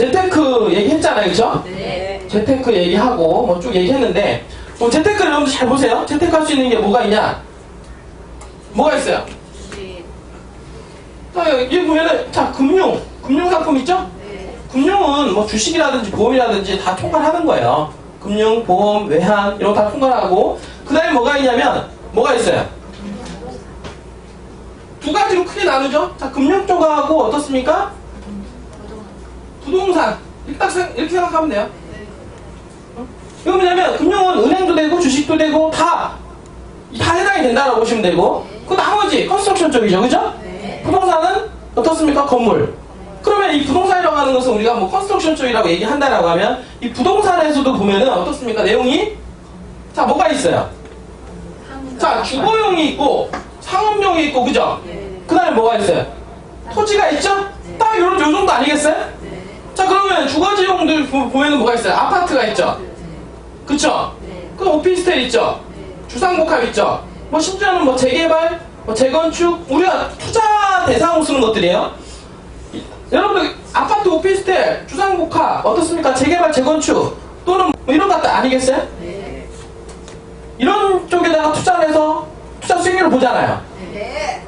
재테크 얘기했잖아요, 그쵸? 네. 재테크 얘기하고 뭐 쭉 얘기했는데 재테크를 여러분들 잘 보세요. 재테크 할 수 있는 게 뭐가 있냐? 뭐가 있어요? 자, 여기 보면은 자, 금융상품 있죠? 네. 금융은 뭐 주식이라든지 보험이라든지 다 통과하는 거예요. 금융, 보험, 외환 이런 거 다 통과하고 그 다음에 뭐가 있냐면 뭐가 있어요? 두 가지로 크게 나누죠? 자, 금융 쪽하고 어떻습니까? 부동산. 이렇게 생각하면 돼요. 이거 뭐냐면 금융은 은행도 되고 주식도 되고 다 해당이 된다라고 보시면 되고 그 나머지 컨스트럭션 쪽이죠. 그죠? 네. 부동산은 어떻습니까? 건물. 그러면 이 부동산이라고 하는 것은 우리가 뭐 컨스트럭션 쪽이라고 얘기한다라고 하면 이 부동산에서도 보면은 어떻습니까? 내용이 자, 뭐가 있어요? 자, 주거용이 있고 상업용이 있고 그죠? 그 다음에 뭐가 있어요? 토지가 있죠? 딱 요 정도 아니겠어요? 자, 그러면 주거지용들 보면은 뭐가 있어요? 아파트가 있죠? 그쵸? 그 오피스텔 있죠? 주상복합 있죠? 뭐 심지어는 뭐 재개발, 뭐 재건축, 우리가 투자 대상으로 쓰는 것들이에요. 여러분들 아파트, 오피스텔, 주상복합 어떻습니까? 재개발, 재건축 또는 뭐 이런 것들 아니겠어요? 이런 쪽에다가 투자를 해서 투자 수익률을 보잖아요.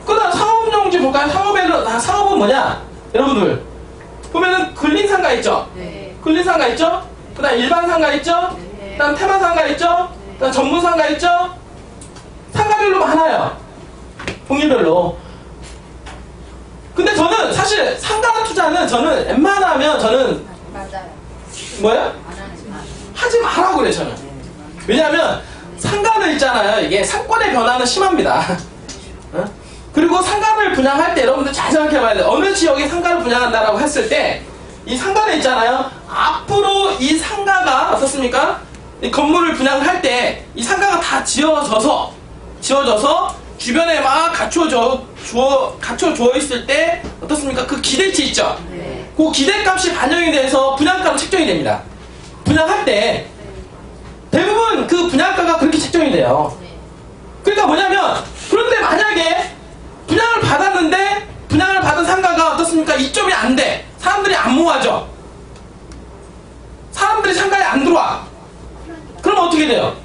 그 다음 상업용지 볼까요? 상업은 뭐냐? 여러분들 보면은 근린상가 있죠? 근린상가 있죠? 그 다음 일반상가 있죠? 그 다음 테마상가 있죠? 그 다음 전문상가 있죠? 상가별로 많아요. 종류별로. 근데 저는 사실 상가 투자는 저는 웬만하면 저는 맞아요. 뭐예요? 하지 말라고 그래 저는. 왜냐하면 상가는 있잖아요. 이게 상권의 변화는 심합니다. 어? 그리고 상가를 분양할 때 여러분들 잘 생각해봐야 돼요. 어느 지역에 상가를 분양한다라고 했을 때 이 상가는 있잖아요. 앞으로 이 상가가 어떻습니까? 이 건물을 분양할 때 이 상가가 다 지어져서 주변에 막 갖춰져 있을 때 어떻습니까? 그 기대치 있죠? 그 기대값이 반영이 돼서 분양가로 책정이 됩니다. 분양할 때 대부분 그 분양가가 그렇게 책정이 돼요. 그러니까 뭐냐면 그런데 만약에 분양을 받았는데 분양을 받은 상가가 어떻습니까? 이점이 안 돼. 사람들이 안 모아져. 사람들이 상가에 안 들어와. 그럼 어떻게 돼요?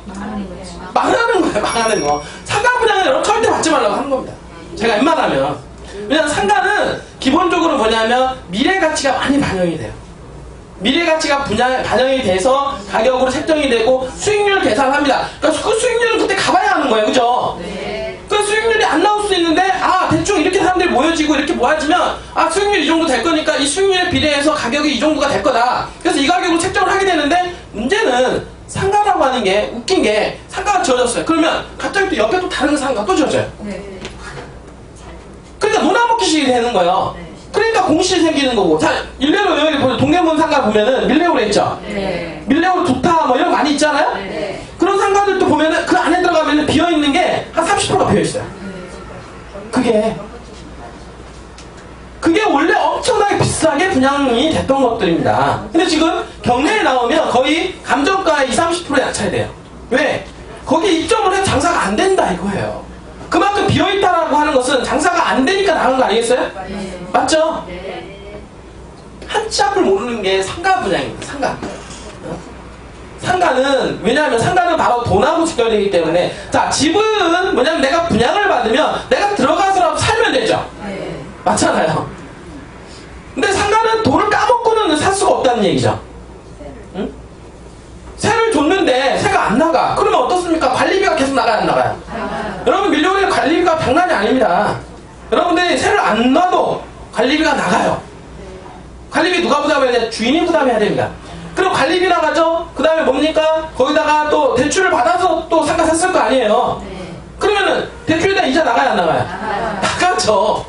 망하는 거예요. 망하는 거. 상가 분양은 여러분 절대 받지 말라고 하는 겁니다. 제가 웬만하면. 왜냐하면 상가는 기본적으로 뭐냐면 미래 가치가 많이 반영이 돼요. 미래 가치가 반영이 돼서 가격으로 책정이 되고 수익률 계산합니다. 그러니까 그 수익률은 그때 가봐야 하는 거예요. 그죠? 그 수익률이 안 나올 수 있는데 대충 이렇게 사람들이 모여지고 이렇게 모아지면 수익률 이 정도 될 거니까 이 수익률에 비례해서 가격이 이 정도가 될 거다. 그래서 이 가격으로 책정을 하게 되는데 문제는 상가라고 하는 게 웃긴 게 상가가 지어졌어요. 그러면 갑자기 또 옆에 또 다른 상가가 또 지어져요. 그러니까 놀아먹기식이 되는 거예요. 그러니까 공실이 생기는 거고. 자, 일례로 여기 보면 동대문 상가 보면은 밀레오로 있죠? 밀레오로 두타 뭐 이런 거 많이 있잖아요? 그런 상가들도 보면은 그 안에 들어가면은 비어있는 게 한 30%가 비어있어요. 그게 원래 엄청나게 비싸게 분양이 됐던 것들입니다. 근데 지금 경매에 나오면 거의 감정가의 20-30%에 낙찰이 돼요. 왜? 거기에 입점을 해서 장사가 안 된다 이거예요. 그만큼 비어있다라고 하는 것은 장사가 안 되니까 나간 거 아니겠어요? 맞죠? 한치 앞을 모르는 게 상가 분양입니다. 상가는 왜냐하면 상가는 바로 돈하고 직결되기 때문에 자, 집은 뭐냐면 내가 분양을 받으면 내가 들어가서라도 살면 되죠. 맞잖아요. 근데 상가는 돈을 까먹고는 살 수가 없다는 얘기죠. 응? 세를 줬는데 세가 안 나가. 그러면 어떻습니까? 관리비가 계속 나가요, 안 나가요? 여러분 밀리온의 관리비가 장난이 아닙니다. 여러분들이 세를 안 놔도 관리비가 나가요. 관리비 누가 부담해야 돼? 주인이 부담해야 됩니다. 그럼 관리비 나가죠? 그 다음에 뭡니까? 거기다가 또 대출을 받아서 또 상가 샀을 거 아니에요? 그러면은 대출에 대한 이자 나가요, 안 나가요? 나가죠.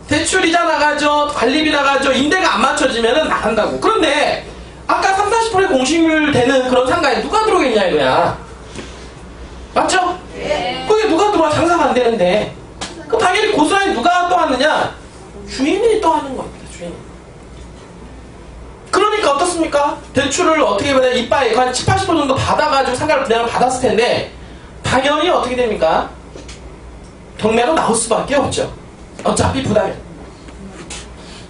대출 이자 나가죠. 관리비 나가죠. 임대가 안 맞춰지면은 나간다고. 그런데 아까 30-40%의 공시율 되는 그런 상가에 누가 들어오겠냐 이거야. 맞죠? 거기에 누가 들어와? 장사가 안 되는데. 그 당연히 고스란히 누가 떠왔느냐? 주인이 떠하는 겁니다. 주인이. 그러니까 어떻습니까? 대출을 어떻게 보면 이빠이 한 70-80% 정도 받아가지고 상가를 분양을 받았을 텐데 당연히 어떻게 됩니까? 경매로 나올 수밖에 없죠. 어차피 부담이.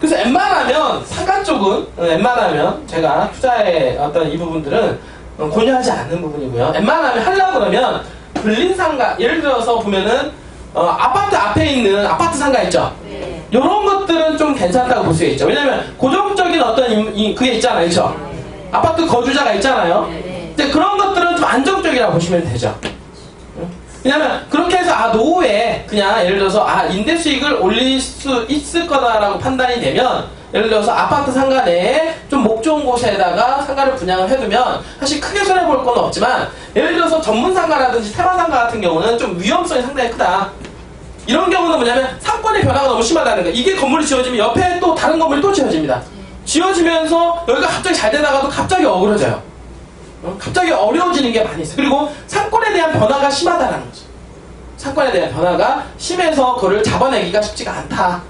그래서 웬만하면 상가 쪽은 웬만하면 제가 투자의 어떤 이 부분들은 권유하지 않는 부분이고요. 웬만하면 하려고 그러면 불린 상가, 예를 들어서 보면은 아파트 앞에 있는 아파트 상가 있죠. 이런 것들은 좀 괜찮다고 볼 수 있죠. 왜냐면 고정적인 어떤 그게 있잖아요, 그렇죠? 아파트 거주자가 있잖아요. 근데 그런 것들은 좀 안정적이라고 보시면 되죠. 왜냐면 그렇게 해서 노후에 그냥 예를 들어서 임대 수익을 올릴 수 있을 거다라고 판단이 되면, 예를 들어서 아파트 상가 내에 좀 목 좋은 곳에다가 상가를 분양을 해두면 사실 크게 손해볼 건 없지만, 예를 들어서 전문 상가라든지 테마 상가 같은 경우는 좀 위험성이 상당히 크다. 이런 경우는 뭐냐면 상권의 변화가 너무 심하다는 거예요. 이게 건물이 지어지면 옆에 또 다른 건물이 또 지어집니다. 지어지면서 여기가 갑자기 잘 되다가도 갑자기 어그러져요. 갑자기 어려워지는 게 많이 있어요. 그리고 상권에 대한 변화가 심하다는 거죠. 상권에 대한 변화가 심해서 그걸 잡아내기가 쉽지가 않다.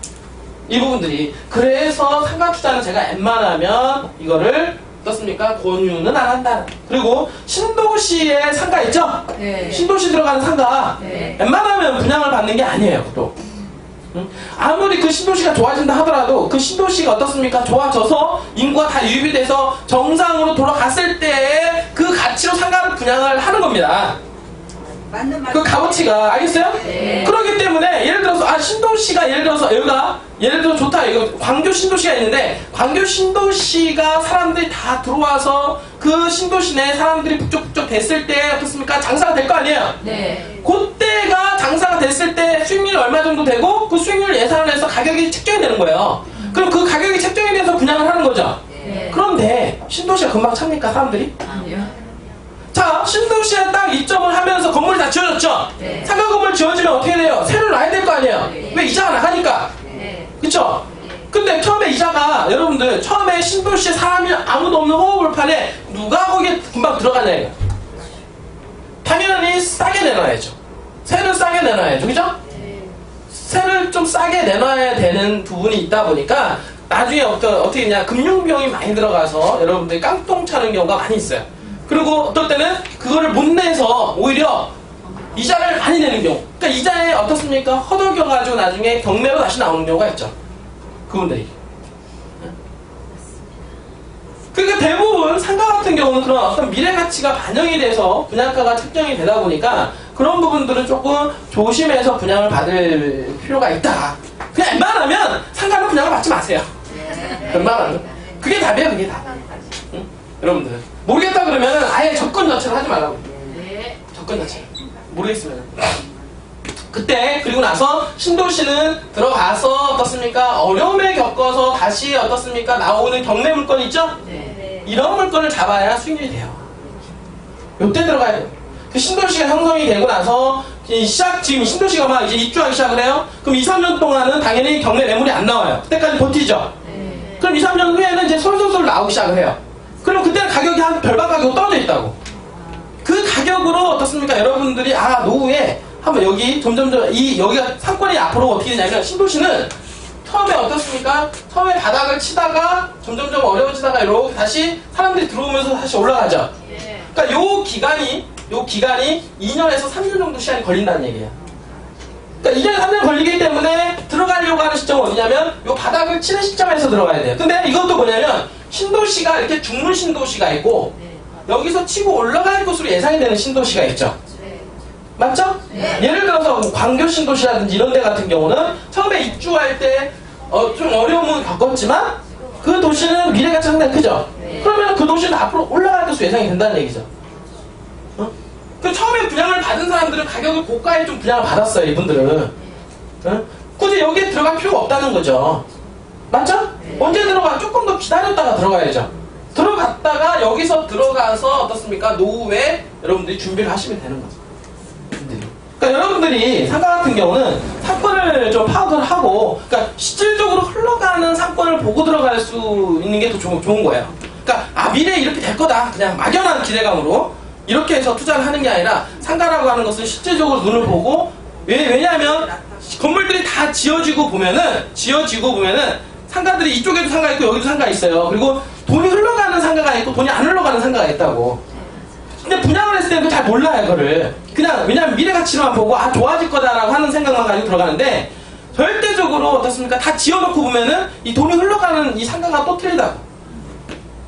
이 부분들이. 그래서 상가 투자는 제가 웬만하면 이거를 어떻습니까? 권유는 안 한다. 그리고 신도시에 상가 있죠? 네. 신도시 들어가는 상가 네. 웬만하면 분양을 받는 게 아니에요. 또 아무리 그 신도시가 좋아진다 하더라도 그 신도시가 어떻습니까? 좋아져서 인구가 다 유입이 돼서 정상으로 돌아갔을 때의 그 가치로 상가를 분양을 하는 겁니다. 맞는 말. 그 값어치가, 알겠어요? 네. 그렇기 때문에 예를 들어서 신도시가 예를 들어서 여기가 예를 들어 좋다, 이거 광교 신도시가 있는데 광교 신도시가 사람들이 다 들어와서 그 신도시 내 사람들이 북적북적 됐을 때 어떻습니까? 장사가 될 거 아니에요? 네. 그때가 장사가 됐을 때 수익률이 얼마 정도 되고 그 수익률 예상을 해서 가격이 책정이 되는 거예요. 그럼 그 가격이 책정이 돼서 분양을 하는 거죠. 네. 그런데 신도시가 금방 찹니까, 사람들이? 아니요. 자, 신도시에 딱 입점을 하면서 건물이 다 지어졌죠? 네. 상가 건물 지어지면 어떻게 돼요? 세를 놔야 될 거 아니에요? 네. 왜? 이자가 나가니까. 네. 그쵸? 근데 처음에 이자가, 여러분들, 처음에 신도시에 사람이 아무도 없는 호흡을판에 누가 거기에 금방 들어가냐, 이거. 당연히 싸게 내놔야죠. 세를 싸게 내놔야죠. 그죠? 세를 좀 싸게 내놔야 되는 부분이 있다 보니까 나중에 어떻게 되냐, 금융비용이 많이 들어가서 여러분들이 깡통 차는 경우가 많이 있어요. 그리고 어떨 때는 그거를 못 내서 오히려 이자를 많이 내는 경우, 그러니까 이자에 어떻습니까? 허덕여가지고 나중에 경매로 다시 나오는 경우가 있죠. 그분들이. 그러니까 대부분 상가 같은 경우는 그런 어떤 미래 가치가 반영이 돼서 분양가가 책정이 되다 보니까 그런 부분들은 조금 조심해서 분양을 받을 필요가 있다. 그냥 웬만하면 상가는 분양을 받지 마세요. 웬만하면. 그게 답이에요, 그게 답. 응? 여러분들. 모르겠다 그러면 아예 접근 자체를 하지 말라고. 네. 접근 자체. 모르겠으면. 그때 그리고 나서 신도시는 들어가서 어떻습니까? 어려움을 겪어서 다시 어떻습니까? 나오는 경매 물건 있죠? 네. 이런 물건을 잡아야 수익률이 돼요. 요때 들어가야 돼요. 그 신도시가 형성이 되고 나서 지금 신도시가 막 이제 입주하기 시작을 해요. 그럼 2, 3년 동안은 당연히 경매 매물이 안 나와요. 그때까지 버티죠. 네. 그럼 2, 3년 후에는 이제 솔솔솔 나오기 시작을 해요. 그럼 그때는 가격이 한 별반 가격으로 떨어져 있다고. 그 가격으로 어떻습니까? 여러분들이 노후에 한번 여기 점점점 여기가 상권이 앞으로 어떻게 되냐면 신도시는 처음에 어떻습니까? 처음에 바닥을 치다가 점점점 어려워지다가 이렇게 다시 사람들이 들어오면서 다시 올라가죠. 그러니까 요 기간이 2년에서 3년 정도 시간이 걸린다는 얘기예요. 그러니까 2년, 3년 걸리기 때문에 들어가려고 하는 시점은 어디냐면 요 바닥을 치는 시점에서 들어가야 돼요. 근데 이것도 뭐냐면 신도시가 이렇게 중물 신도시가 있고 여기서 치고 올라갈 것으로 예상이 되는 신도시가 있죠. 맞죠? 네. 예를 들어서 광교 신도시라든지 이런 데 같은 경우는 처음에 입주할 때 좀 어려움은 겪었지만 그 도시는 미래가 상당히 크죠. 네. 그러면 그 도시는 앞으로 올라갈 것으로 예상이 된다는 얘기죠. 그 처음에 분양을 받은 사람들은 가격을 고가에 좀 분양을 받았어요, 이분들은. 굳이 여기에 들어갈 필요가 없다는 거죠. 맞죠? 언제 들어가? 조금 더 기다렸다가 들어가야죠. 들어갔다가 여기서 들어가서 어떻습니까? 노후에 여러분들이 준비를 하시면 되는 거죠. 그러니까 여러분들이 상가 같은 경우는 상권을 좀 파악을 하고, 그러니까 실질적으로 흘러가는 상권을 보고 들어갈 수 있는 게 더 좋은 거예요. 그러니까 미래에 이렇게 될 거다, 그냥 막연한 기대감으로 이렇게 해서 투자를 하는 게 아니라 상가라고 하는 것은 실질적으로 눈을 보고, 왜냐하면 건물들이 다 지어지고 보면은 상가들이 이쪽에도 상가 있고 여기도 상가 있어요. 그리고 돈이 흘러가는 상가가 있고 돈이 안 흘러가는 상가가 있다고. 근데 분양을 했을 때는 잘 몰라요, 그거를. 그냥, 왜냐면 미래 가치로만 보고, 좋아질 거다라고 하는 생각만 가지고 들어가는데, 절대적으로 어떻습니까? 다 지어놓고 보면은 이 돈이 흘러가는 이 상가가 또 틀리다고.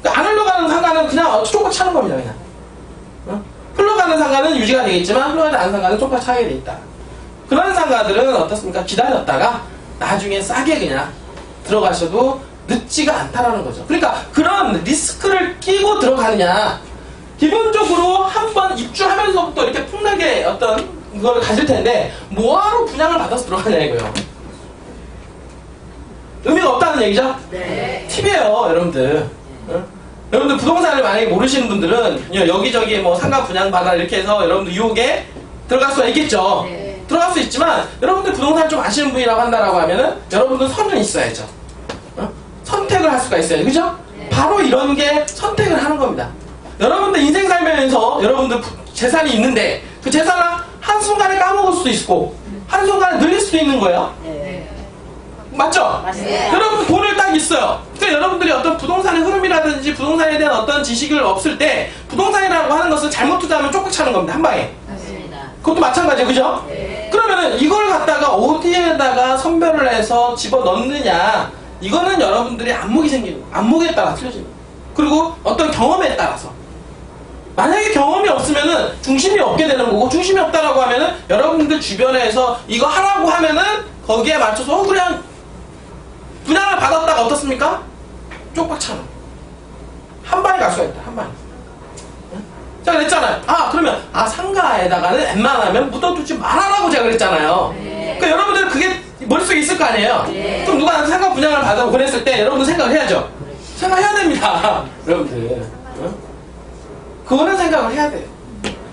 그러니까 안 흘러가는 상가는 그냥 쪽박 차는 겁니다, 그냥. 어? 흘러가는 상가는 유지가 되겠지만 흘러가지 않는 상가는 쪽박 차게 돼 있다. 그런 상가들은 어떻습니까? 기다렸다가 나중에 싸게 그냥 들어가셔도 늦지가 않다라는 거죠. 그러니까 그런 리스크를 끼고 들어가느냐. 기본적으로 한번 입주하면서부터 이렇게 풍나게 어떤 이걸 가질 텐데 뭐하러 분양을 받아서 들어가냐 이거요. 의미가 없다는 얘기죠? 네. 팁이에요, 여러분들. 어? 여러분들 부동산을 만약에 모르시는 분들은 여기저기 뭐 상가 분양 받아 이렇게 해서 여러분들 유혹에 들어갈 수가 있겠죠. 네. 들어갈 수 있지만 여러분들 부동산 좀 아시는 분이라고 한다라고 하면은 여러분들 선은 있어야죠. 어? 선택을 할 수가 있어요, 그죠? 네. 바로 이런 게 선택을 하는 겁니다. 여러분들 인생 살면서 여러분들 재산이 있는데 그 재산을 한순간에 까먹을 수도 있고 한순간에 늘릴 수도 있는 거예요. 네. 맞죠? 맞습니다. 여러분 돈을 딱 있어요. 그러니까 여러분들이 어떤 부동산의 흐름이라든지 부동산에 대한 어떤 지식을 없을 때 부동산이라고 하는 것은 잘못 투자하면 쪽박 차는 겁니다. 한 방에. 맞습니다. 그것도 마찬가지예요. 그죠? 네. 그러면은 이걸 갖다가 어디에다가 선별을 해서 집어넣느냐 이거는 여러분들의 안목이 생기는 거예요. 안목에 따라 틀려지는 거예요. 그리고 어떤 경험에 따라서 만약에 경험이 없으면은 중심이 없게 되는 거고 중심이 없다라고 하면은 여러분들 주변에서 이거 하라고 하면은 거기에 맞춰서 그냥 분양을 받았다가 어떻습니까? 쪽박 차는 한 방에 갈 수가 있다. 한 방에. 응? 제가 그랬잖아요. 그러면 상가에다가는 웬만하면 묻어두지 말아라고 제가 그랬잖아요. 네. 그러니까 여러분들은 그게 머릿속에 있을 거 아니에요. 네. 그럼 누가 나한테 상가 분양을 받아고 그랬을 때 여러분들 생각을 해야죠. 생각해야 됩니다. 여러분들. 응? 그거는 생각을 해야 돼요.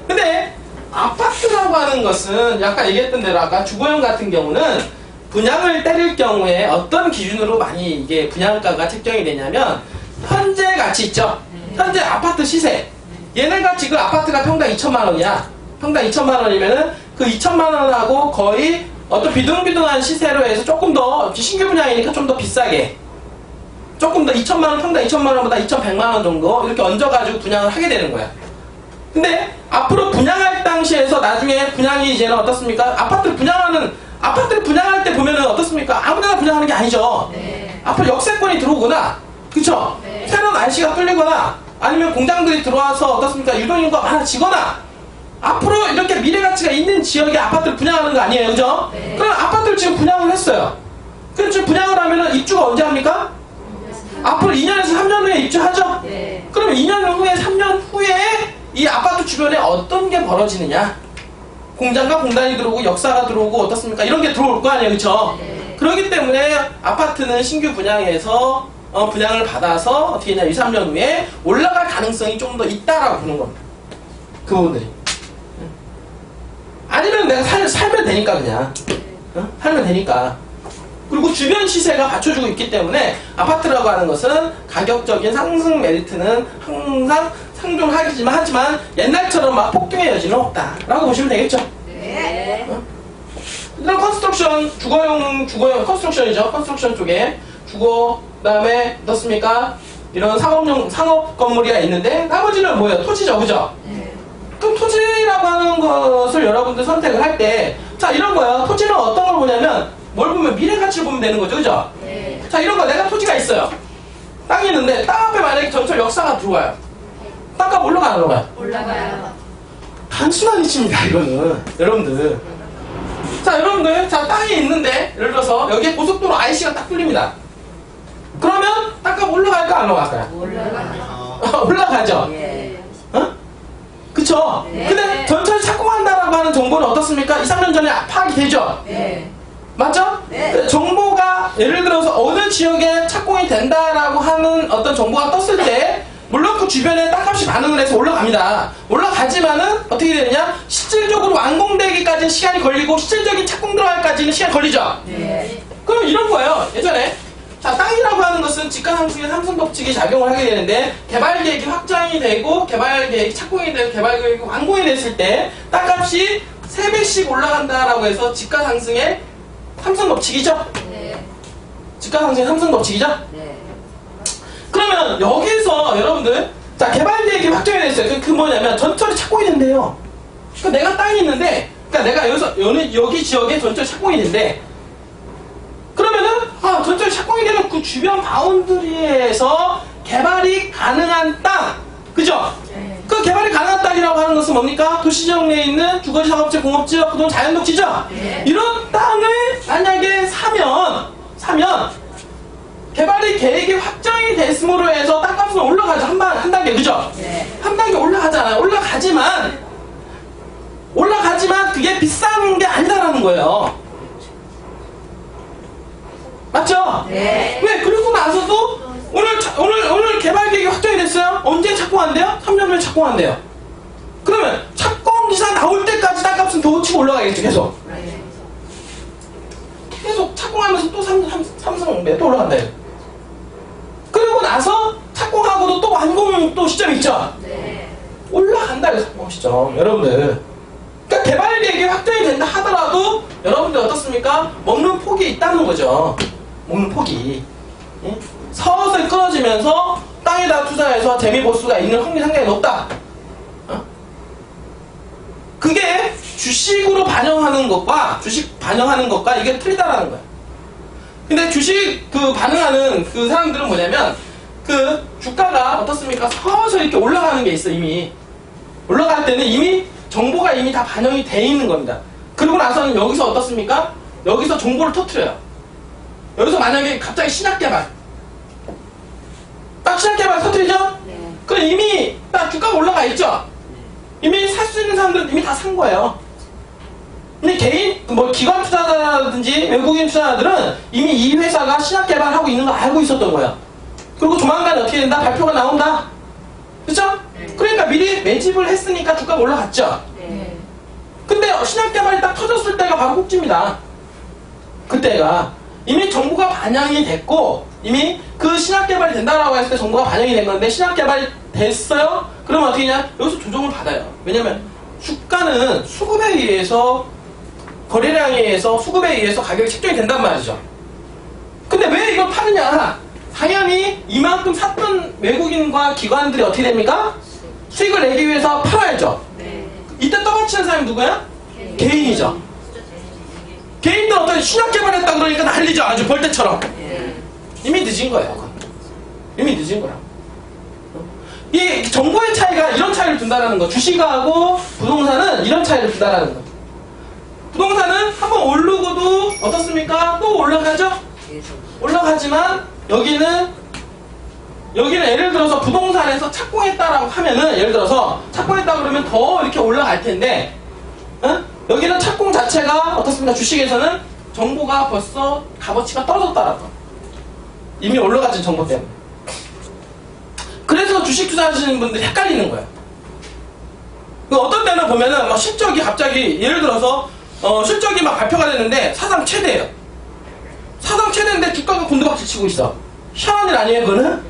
근데 아파트라고 하는 것은 아까 얘기했던 대로 아까 주거용 같은 경우는 분양을 때릴 경우에 어떤 기준으로 많이 이게 분양가가 책정이 되냐면 현재 가치 있죠? 현재 아파트 시세. 얘네가 지금 아파트가 평당 2천만 원이야. 평당 2천만 원이면은 그 2천만 원하고 거의 어떤 비등비등한 시세로 해서 조금 더 신규 분양이니까 좀 더 비싸게 조금 더 2천만 원, 평당 2천만 원보다 2,100만 원 정도 이렇게 얹어가지고 분양을 하게 되는 거야. 근데 앞으로 분양할 당시에서 나중에 분양이 이제는 어떻습니까? 아파트를 분양할 때 보면은 어떻습니까? 아무데나 분양하는 게 아니죠. 네. 앞으로 역세권이 들어오거나, 그쵸? 네. 새로운 IC가 뚫리거나, 아니면 공장들이 들어와서 어떻습니까? 유동인구가 많아지거나, 앞으로 이렇게 미래 가치가 있는 지역에 아파트를 분양하는 거 아니에요, 그죠? 네. 그럼 아파트를 지금 분양을 했어요. 그럼 지금 분양을 하면은 입주가 언제 합니까? 앞으로 2년에서 3년 후에 입주하죠? 네. 그러면 2년 후에 3년 후에 이 아파트 주변에 어떤 게 벌어지느냐? 공장과 공단이 들어오고 역사가 들어오고 어떻습니까? 이런 게 들어올 거 아니에요, 그쵸? 네. 그렇기 때문에 아파트는 신규 분양에서 분양을 받아서 어떻게 했냐 2, 3년 후에 올라갈 가능성이 좀 더 있다라고 보는 겁니다. 그 부분들이. 아니면 내가 살면 되니까 그냥. 살면 되니까. 그리고 주변 시세가 받쳐주고 있기 때문에 아파트라고 하는 것은 가격적인 상승 메리트는 항상 상존하지만 옛날처럼 막 폭등의 여지는 없다라고 보시면 되겠죠. 네. 이런 컨스트럭션, 주거용 컨스트럭션이죠. 컨스트럭션 쪽에 주거, 그 다음에 어떻습니까? 이런 상업 건물이 있는데 나머지는 뭐예요? 토지죠, 그죠? 네. 그럼 토지라고 하는 것을 여러분들 선택을 할 때, 자, 이런 거예요. 토지는 어떤 걸 보냐면, 뭘 보면 미래 가치를 보면 되는 거죠, 그죠? 네. 자, 이런 거 내가 토지가 있어요. 땅이 있는데, 땅 앞에 만약에 전철 역사가 들어와요. 땅값 올라가는 거야. 올라가요. 단순한 이치입니다, 이거는. 여러분들. 자, 여러분들. 자, 땅이 있는데, 예를 들어서, 여기에 고속도로 IC가 딱 뚫립니다. 그러면 땅값 올라갈까, 안 올라갈까요? 올라가요. 올라가죠? 예. 어? 그쵸? 네. 근데 전철 착공한다라고 하는 정보는 어떻습니까? 2, 3년 전에 파악이 되죠? 네. 맞죠? 네. 그 정보가 예를 들어서 어느 지역에 착공이 된다라고 하는 어떤 정보가 떴을 때 물론 그 주변에 땅값이 반응을 해서 올라갑니다. 올라가지만은 어떻게 되느냐? 실질적으로 완공되기까지는 시간이 걸리고 실질적인 착공 들어갈까지는 시간이 걸리죠? 네. 그럼 이런 거예요. 예전에 자, 땅이라고 하는 것은 집가상승의 상승 법칙이 작용을 하게 되는데 개발 계획이 확정이 되고 개발 계획이 착공이 되고 개발 계획이 완공이 됐을 때 땅값이 3배씩 올라간다라고 해서 집가상승의 상승 법칙이죠? 네. 집가상승의 상승 법칙이죠? 네. 그러면 여기서 여러분들 자 개발 계획이 확정이 됐어요. 그 뭐냐면 전철이 착공이 된대요. 그러니까 내가 땅이 있는데 그러니까 내가 여기 지역에 전철 착공이 된대. 전철이 착공이 되면 그 주변 바운드리에서 개발이 가능한 땅, 그죠? 그 개발이 가능한 땅이라고 하는 것은 뭡니까? 도시지역 내에 있는 주거지, 상업지, 공업지역, 그동 자연독지죠? 이런 땅을 만약에 사면 개발이 계획이 확정이 됐음으로 해서 땅값은 올라가죠. 한 단계, 그죠? 한 단계 올라가잖아요. 올라가지만 그게 비싼 게 아니다라는 거예요. 맞죠? 네. 왜? 그리고 나서도 오늘 개발 계획이 확정이 됐어요? 언제 착공한대요? 3년 후에 착공한대요. 그러면 착공기사 나올 때까지 땅값은 더 치고 올라가겠죠, 계속. 계속 착공하면서 또 삼성 또 올라간대요. 그리고 나서 착공하고도 또 완공 또 시점이 있죠? 올라간다, 착공 시점. 여러분들. 그러니까 개발 계획이 확정이 된다 하더라도 여러분들 어떻습니까? 먹는 폭이 있다는 거죠. 먹는 폭이. 예? 서서히 끊어지면서 땅에다 투자해서 재미보수가 있는 확률이 상당히 높다. 그게 주식으로 반영하는 것과 이게 틀리다라는 거야. 근데 주식 반응하는 그 사람들은 뭐냐면 그 주가가 어떻습니까? 서서히 이렇게 올라가는 게 있어. 이미 올라갈 때는 이미 정보가 이미 다 반영이 돼 있는 겁니다. 그리고 나서는 여기서 어떻습니까? 여기서 정보를 터뜨려요. 여기서 만약에 갑자기 신약개발 딱 신약개발 터뜨리죠? 그럼 이미 딱 주가가 올라가 있죠? 이미 살 수 있는 사람들은 이미 다 산 거예요. 근데 개인, 기관 투자자라든지 외국인 투자자들은 이미 이 회사가 신약개발하고 있는 거 알고 있었던 거예요. 그리고 조만간 어떻게 된다? 발표가 나온다. 그쵸? 그러니까 미리 매집을 했으니까 주가가 올라갔죠? 근데 신약개발이 딱 터졌을 때가 바로 꼭지입니다. 그때가 이미 정보가 반영이 됐고 이미 그 신약개발이 된다라고 했을 때 정보가 반영이 된 건데 신약개발이 됐어요? 그러면 어떻게 하냐? 여기서 조정을 받아요. 왜냐면 주가는 수급에 의해서 거래량에 의해서 수급에 의해서 가격이 책정이 된단 말이죠. 근데 왜 이걸 파느냐? 당연히 이만큼 샀던 외국인과 기관들이 어떻게 됩니까? 수익을 내기 위해서 팔아야죠. 이때 떠받치는 사람이 누구야? 개인이죠. 개인들 어떤 신약개발했다 그러니까 난리죠. 아주 벌떼처럼. 이미 늦은 거예요. 이미 늦은 거야. 이 정보의 차이가 이런 차이를 둔다는 거. 주식하고 부동산은 이런 차이를 둔다는 거. 부동산은 한번 오르고도 어떻습니까? 또 올라가죠? 올라가지만 여기는 예를 들어서 부동산에서 착공했다라고 하면은 예를 들어서 착공했다 그러면 더 이렇게 올라갈 텐데 여기는 착공 자체가 어떻습니까? 주식에서는 정보가 벌써 값어치가 떨어졌다라고. 이미 올라가진 정보 때문에. 그래서 주식 투자하시는 분들이 헷갈리는 거예요. 어떤 때는 보면은 막 실적이 갑자기 예를 들어서 실적이 막 발표가 됐는데 사상 최대예요. 사상 최대인데 주가가 곤두박질 치고 있어. 희한한 일 아니에요, 그거는?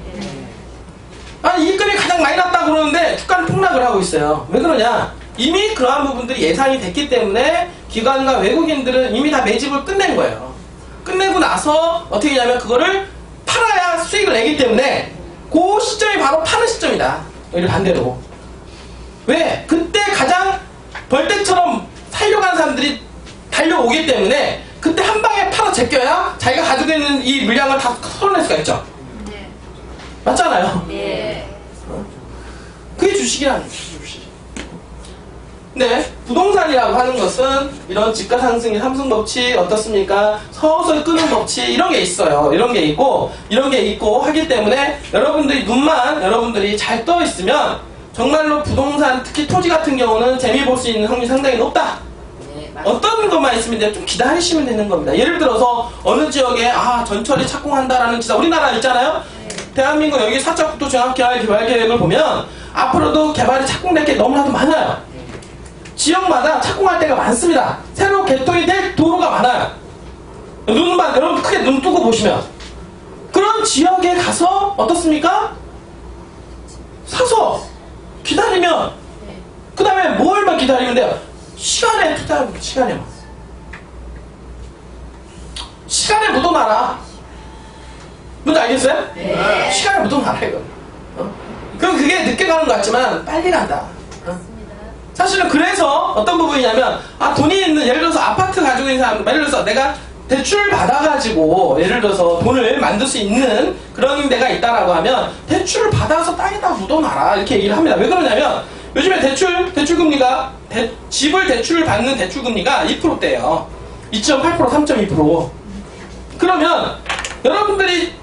아니, 이익금이 가장 많이 났다고 그러는데 주가는 폭락을 하고 있어요. 왜 그러냐? 이미 그러한 부분들이 예상이 됐기 때문에 기관과 외국인들은 이미 다 매집을 끝낸 거예요. 끝내고 나서 어떻게 하냐면 그거를 팔아야 수익을 내기 때문에 그 시점이 바로 파는 시점이다. 여기 반대로. 왜? 그때 가장 벌떼처럼 살려고 하는 사람들이 달려오기 때문에 그때 한 방에 팔아 제껴야 자기가 가지고 있는 이 물량을 다 털어낼 수가 있죠. 맞잖아요. 그게 주식이라는 거죠. 주식. 근데 부동산이라고 하는 것은 이런 집가 상승의 삼승 법칙 어떻습니까? 서서히 끄는 법칙 이런 게 있어요. 이런 게 있고 하기 때문에 여러분들이 잘 떠 있으면 정말로 부동산 특히 토지 같은 경우는 재미 볼 수 있는 확률이 상당히 높다. 어떤 것만 있으면 좀 기다리시면 되는 겁니다. 예를 들어서 어느 지역에 전철이 착공한다라는 기사 우리나라 있잖아요. 대한민국 여기 4차 국토 종합개발 계획을 보면 앞으로도 개발이 착공될 게 너무나도 많아요. 지역마다 착공할 때가 많습니다. 새로 개통이 될 도로가 많아요. 여러분 크게 눈 뜨고 보시면 그런 지역에 가서 어떻습니까? 사서 기다리면 그 다음에 뭘만 기다리면 돼요? 시간에 투자하는 시간에만. 시간에 묻어놔라. 뭔지 알겠어요? 네. 시간에 묻어놔라 이거. 그럼 그게 늦게 가는 것 같지만 빨리 간다. 사실은 그래서 어떤 부분이냐면 돈이 있는 예를 들어서 아파트 가지고 있는 사람 예를 들어서 내가 대출 받아가지고 예를 들어서 돈을 만들 수 있는 그런 데가 있다라고 하면 대출을 받아서 땅에다 묻어놔라 이렇게 얘기를 합니다. 왜 그러냐면 요즘에 대출금리가 집을 대출을 받는 대출금리가 2%대예요. 2.8%, 3.2%. 그러면 여러분들이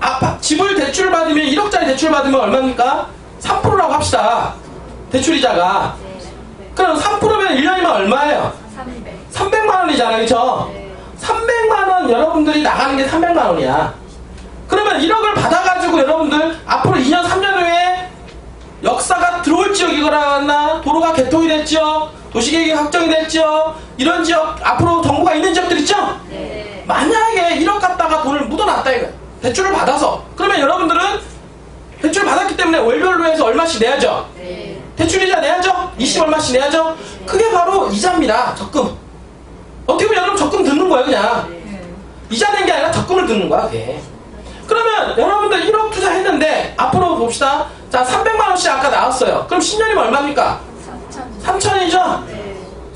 집을 대출 받으면 1억짜리 대출 받으면 얼마입니까? 3%라고 합시다. 대출이자가. 그럼 3%면 1년이면 얼마예요? 300만 원이잖아요. 그렇죠? 300만 원 여러분들이 나가는 게 300만 원이야. 그러면 1억을 받아가지고 여러분들 앞으로 2년, 3년 후에 역사가 들어올 지역이거나 도로가 개통이 됐죠. 도시계획이 확정이 됐죠. 이런 지역 앞으로 정부가 있는 지역들 있죠. 네. 만약에 1억 갖다가 돈을 묻어놨다 이거야. 대출을 받아서. 그러면 여러분들은 대출을 받았기 때문에 월별로 해서 얼마씩 내야죠. 네. 대출이자 내야죠. 20 얼마씩 내야죠. 그게 바로 이자입니다. 적금. 어떻게 보면 여러분 적금 듣는 거예요 그냥. 이자 낸 게 아니라 적금을 듣는 거야 그게. 그러면 여러분들 1억 투자했는데 앞으로 봅시다. 자 300만 원씩 아까 나왔어요. 그럼 10년이면 얼마입니까? 3천이죠?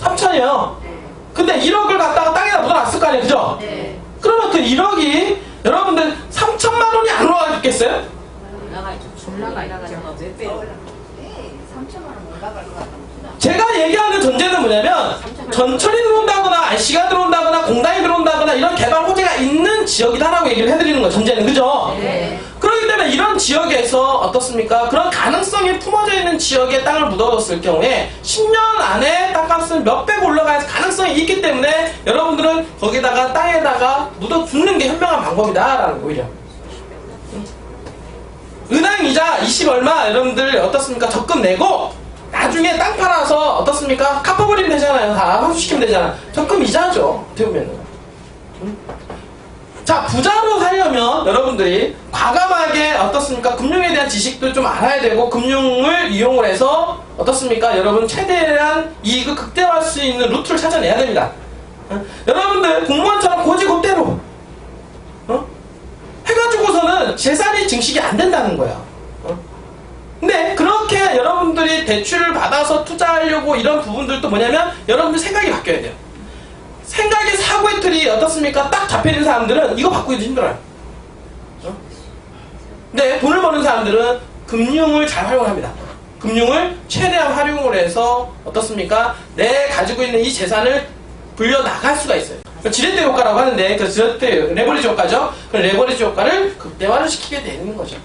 3천이에요. 근데 1억을 갖다가 땅에다 묻어놨을 거 아니에요 그죠? 네. 그러면 그 1억이 여러분들 3천만 원이 안 올라가겠어요? 올라가죠. 몇 배? 3천만 원 올라갈 것 같아. 제가 얘기하는 전제는 뭐냐면 전철이 들어온다거나 IC가 들어온다거나 공단이 들어온다거나 이런 개발 호재가 있는 지역이다라고 얘기를 해드리는 거예요. 전제는. 그죠? 네. 그렇기 때문에 이런 지역에서 어떻습니까? 그런 가능성이 품어져 있는 지역에 땅을 묻어뒀을 경우에 10년 안에 땅값은 몇 배 올라갈 가능성이 있기 때문에 여러분들은 거기다가 땅에다가 묻어두는 게 현명한 방법이다라는 거죠. 은행 이자 20 얼마 여러분들 어떻습니까? 적금 내고 나중에 땅 팔아서 어떻습니까? 갚아버리면 되잖아요. 다 환수시키면 되잖아. 적금 이자죠. 어떻게 보면. 자, 부자로 살려면 여러분들이 과감하게 어떻습니까? 금융에 대한 지식도 좀 알아야 되고 금융을 이용을 해서 어떻습니까? 여러분 최대한 이익을 극대화할 수 있는 루트를 찾아내야 됩니다. 여러분들 공무원처럼 고지고대로 해가지고서는 재산이 증식이 안 된다는 거야. 근데 그렇게 여러분들이 대출을 받아서 투자하려고 이런 부분들도 뭐냐면 여러분들 생각이 바뀌어야 돼요. 생각의 사고의 틀이 어떻습니까? 딱 잡혀있는 사람들은 이거 바꾸기도 힘들어요. 근데 돈을 버는 사람들은 금융을 잘 활용합니다. 금융을 최대한 활용을 해서 어떻습니까? 내 가지고 있는 이 재산을 불려나갈 수가 있어요. 지렛대 효과라고 하는데 그 지렛대 레버리지 효과죠. 그 레버리지 효과를 극대화를 시키게 되는 거죠.